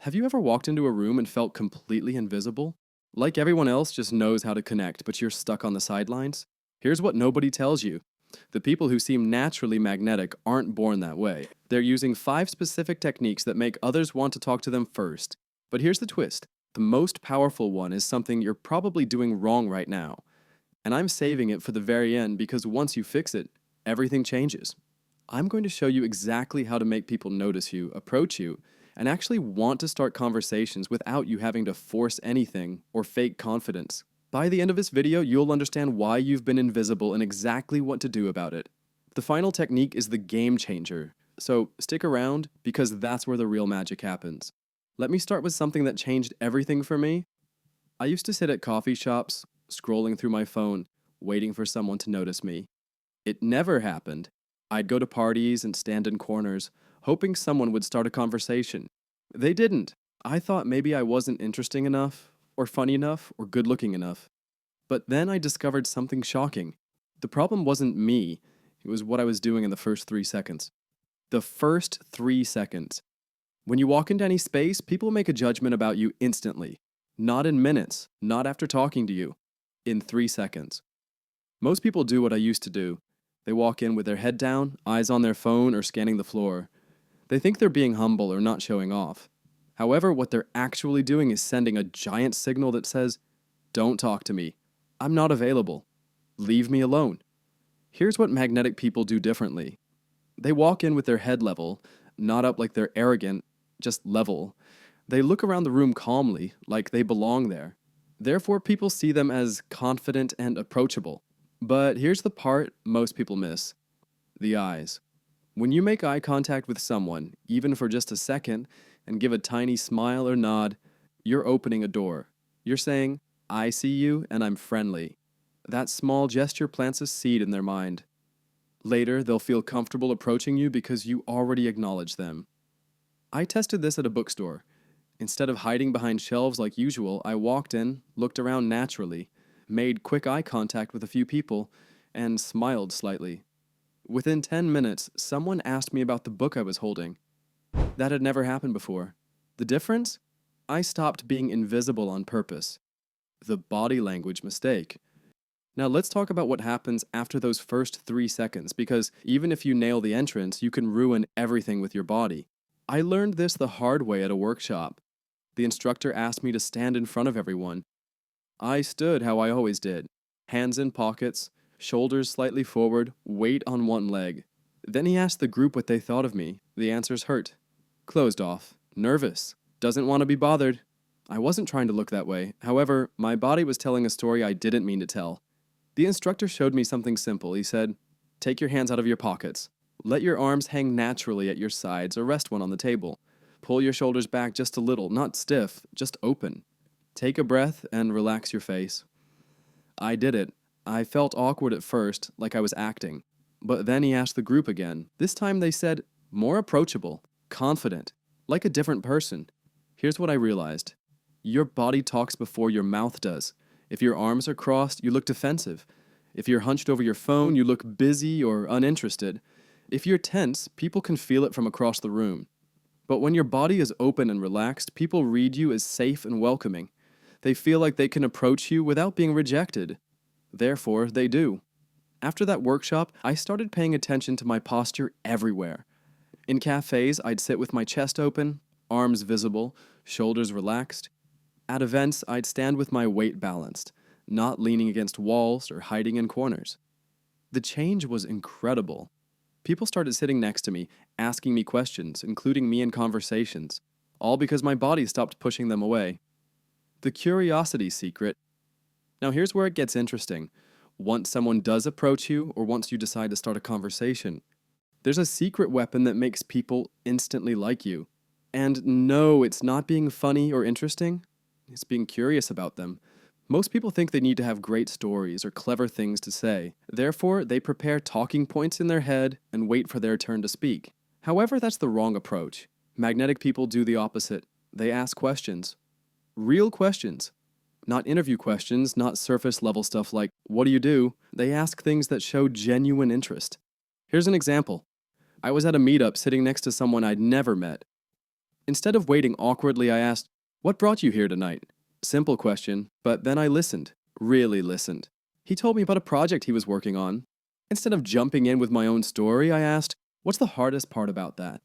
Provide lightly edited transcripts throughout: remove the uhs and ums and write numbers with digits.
Have you ever walked into a room and felt completely invisible? Like everyone else just knows how to connect, but you're stuck on the sidelines? Here's what nobody tells you. The people who seem naturally magnetic aren't born that way. They're using 5 specific techniques that make others want to talk to them first. But here's the twist. The most powerful one is something you're probably doing wrong right now. And I'm saving it for the very end because once you fix it, everything changes. I'm going to show you exactly how to make people notice you, approach you, and actually want to start conversations without you having to force anything or fake confidence. By the end of this video, you'll understand why you've been invisible and exactly what to do about it. The final technique is the game changer, so stick around because that's where the real magic happens. Let me start with something that changed everything for me. I used to sit at coffee shops, scrolling through my phone, waiting for someone to notice me. It never happened. I'd go to parties and stand in corners, hoping someone would start a conversation. They didn't. I thought maybe I wasn't interesting enough, or funny enough, or good looking enough. But then I discovered something shocking. The problem wasn't me, it was what I was doing in the first 3 seconds. The first 3 seconds. When you walk into any space, people make a judgment about you instantly. Not in minutes, not after talking to you. In 3 seconds. Most people do what I used to do. They walk in with their head down, eyes on their phone, or scanning the floor. They think they're being humble or not showing off. However, what they're actually doing is sending a giant signal that says, "Don't talk to me. I'm not available. Leave me alone." Here's what magnetic people do differently. They walk in with their head level, not up like they're arrogant, just level. They look around the room calmly, like they belong there. Therefore, people see them as confident and approachable. But here's the part most people miss. The eyes. When you make eye contact with someone, even for just a second, and give a tiny smile or nod, you're opening a door. You're saying, "I see you and I'm friendly." That small gesture plants a seed in their mind. Later, they'll feel comfortable approaching you because you already acknowledge them. I tested this at a bookstore. Instead of hiding behind shelves like usual, I walked in, looked around naturally, made quick eye contact with a few people, and smiled slightly. Within 10 minutes, someone asked me about the book I was holding. That had never happened before. The difference? I stopped being invisible on purpose. The body language mistake. Now let's talk about what happens after those first 3 seconds, because even if you nail the entrance, you can ruin everything with your body. I learned this the hard way at a workshop. The instructor asked me to stand in front of everyone. I stood how I always did, hands in pockets, shoulders slightly forward, weight on one leg. Then he asked the group what they thought of me. The answers hurt. Closed off. Nervous. Doesn't want to be bothered. I wasn't trying to look that way. However, my body was telling a story I didn't mean to tell. The instructor showed me something simple. He said, "Take your hands out of your pockets. Let your arms hang naturally at your sides or rest one on the table. Pull your shoulders back just a little, not stiff, just open. Take a breath and relax your face." I did it. I felt awkward at first, like I was acting. But then he asked the group again. This time they said, more approachable, confident, like a different person. Here's what I realized. Your body talks before your mouth does. If your arms are crossed, you look defensive. If you're hunched over your phone, you look busy or uninterested. If you're tense, people can feel it from across the room. But when your body is open and relaxed, people read you as safe and welcoming. They feel like they can approach you without being rejected. Therefore, they do. After that workshop, I started paying attention to my posture everywhere. In cafes, I'd sit with my chest open, arms visible, shoulders relaxed. At events, I'd stand with my weight balanced, not leaning against walls or hiding in corners. The change was incredible. People started sitting next to me, asking me questions, including me in conversations, all because my body stopped pushing them away. The curiosity secret. Now here's where it gets interesting. Once someone does approach you, or once you decide to start a conversation, there's a secret weapon that makes people instantly like you. And no, it's not being funny or interesting. It's being curious about them. Most people think they need to have great stories or clever things to say. Therefore, they prepare talking points in their head and wait for their turn to speak. However, that's the wrong approach. Magnetic people do the opposite. They ask questions. Real questions. Not interview questions, not surface level stuff like, "What do you do?" They ask things that show genuine interest. Here's an example. I was at a meetup sitting next to someone I'd never met. Instead of waiting awkwardly, I asked, "What brought you here tonight?" Simple question, but then I listened, really listened. He told me about a project he was working on. Instead of jumping in with my own story, I asked, "What's the hardest part about that?"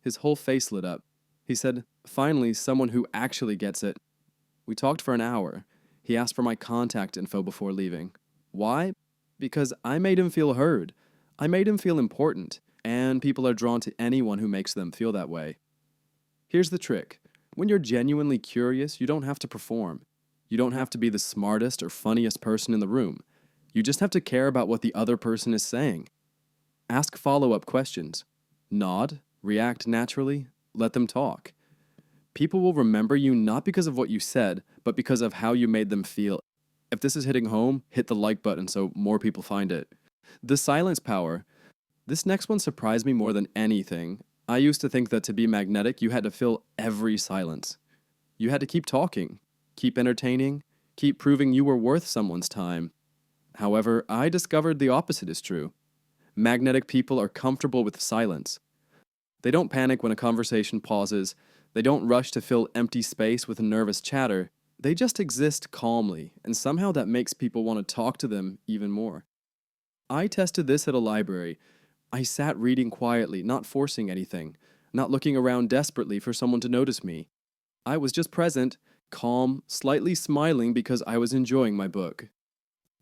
His whole face lit up. He said, "Finally, someone who actually gets it." We talked for an hour. He asked for my contact info before leaving. Why? Because I made him feel heard. I made him feel important, and people are drawn to anyone who makes them feel that way. Here's the trick. When you're genuinely curious, you don't have to perform. You don't have to be the smartest or funniest person in the room. You just have to care about what the other person is saying. Ask follow-up questions. Nod, react naturally, let them talk. People will remember you not because of what you said, but because of how you made them feel. If this is hitting home, hit the like button so more people find it. The silence power. This next one surprised me more than anything. I used to think that to be magnetic, you had to fill every silence. You had to keep talking, keep entertaining, keep proving you were worth someone's time. However, I discovered the opposite is true. Magnetic people are comfortable with silence. They don't panic when a conversation pauses. They don't rush to fill empty space with nervous chatter. They just exist calmly, and somehow that makes people want to talk to them even more. I tested this at a library. I sat reading quietly, not forcing anything, not looking around desperately for someone to notice me. I was just present, calm, slightly smiling because I was enjoying my book.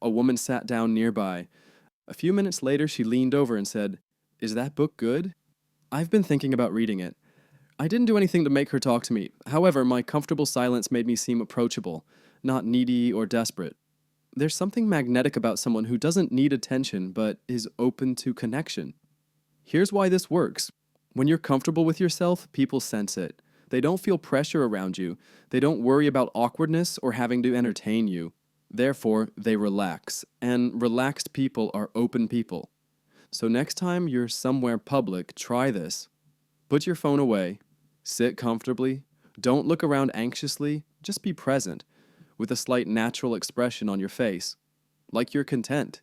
A woman sat down nearby. A few minutes later, she leaned over and said, "Is that book good?" I've been thinking about reading it. I didn't do anything to make her talk to me. However, my comfortable silence made me seem approachable, not needy or desperate. There's something magnetic about someone who doesn't need attention but is open to connection. Here's why this works. When you're comfortable with yourself, people sense it. They don't feel pressure around you. They don't worry about awkwardness or having to entertain you. Therefore, they relax. And relaxed people are open people. So next time you're somewhere public, try this. Put your phone away. Sit comfortably. Don't look around anxiously. Just be present, with a slight natural expression on your face, like you're content.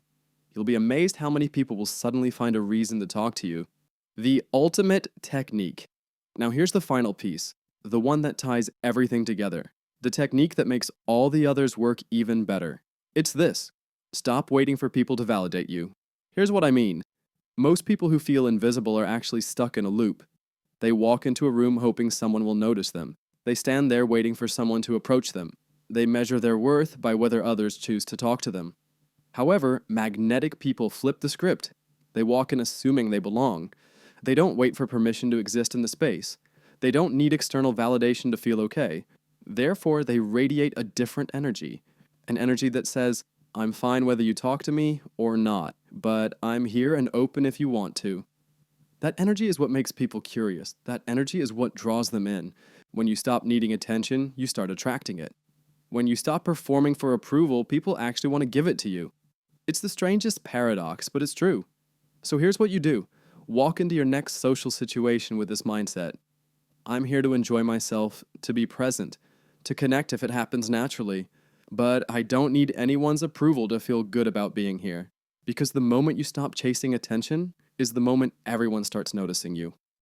You'll be amazed how many people will suddenly find a reason to talk to you. The ultimate technique. Now here's the final piece, the one that ties everything together. The technique that makes all the others work even better. It's this. Stop waiting for people to validate you. Here's what I mean. Most people who feel invisible are actually stuck in a loop. They walk into a room hoping someone will notice them. They stand there waiting for someone to approach them. They measure their worth by whether others choose to talk to them. However, magnetic people flip the script. They walk in assuming they belong. They don't wait for permission to exist in the space. They don't need external validation to feel okay. Therefore, they radiate a different energy. An energy that says, "I'm fine whether you talk to me or not, but I'm here and open if you want to." That energy is what makes people curious. That energy is what draws them in. When you stop needing attention, you start attracting it. When you stop performing for approval, people actually want to give it to you. It's the strangest paradox, but it's true. So here's what you do. Walk into your next social situation with this mindset. I'm here to enjoy myself, to be present, to connect if it happens naturally, but I don't need anyone's approval to feel good about being here. Because the moment you stop chasing attention is the moment everyone starts noticing you.